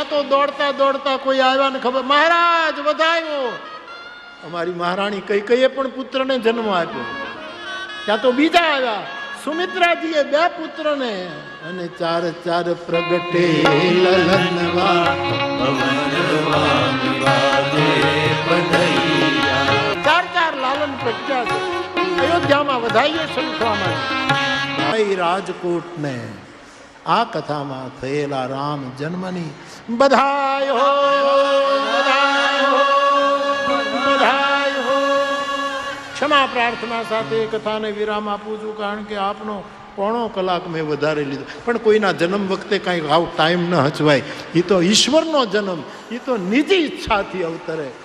ત્યાં તો દોડતા દોડતા કોઈ આવ્યા ને ખબર, મહારાજ વધાયો. અમારી મહારાણી કૈકેયીએ પણ પુત્રને જન્મ આપ્યો. ત્યાં તો બીજા આવ્યા, સુમિત્રાજીએ 2 પુત્રને, અને 4 પ્રગટે લલનવા. 4 લાલન પ્રગટ્યા છે. અયોધ્યામાં વધાઈએ શરૂ થવા માંડી. રાજકોટ ને આ કથામાં થયેલા રામ જન્મની બધાય હો, બધાય હો, બધાય હો. ક્ષમા પ્રાર્થના સાથે કથાને વિરામ આપું છું, કારણ કે આપનો 1.5 કલાક મેં વધારે લીધો. પણ કોઈના જન્મ વખતે કાંઈ આવું ટાઈમ ન હચવાય. એ તો ઈશ્વરનો જન્મ, એ તો નિજી ઈચ્છાથી અવતરે.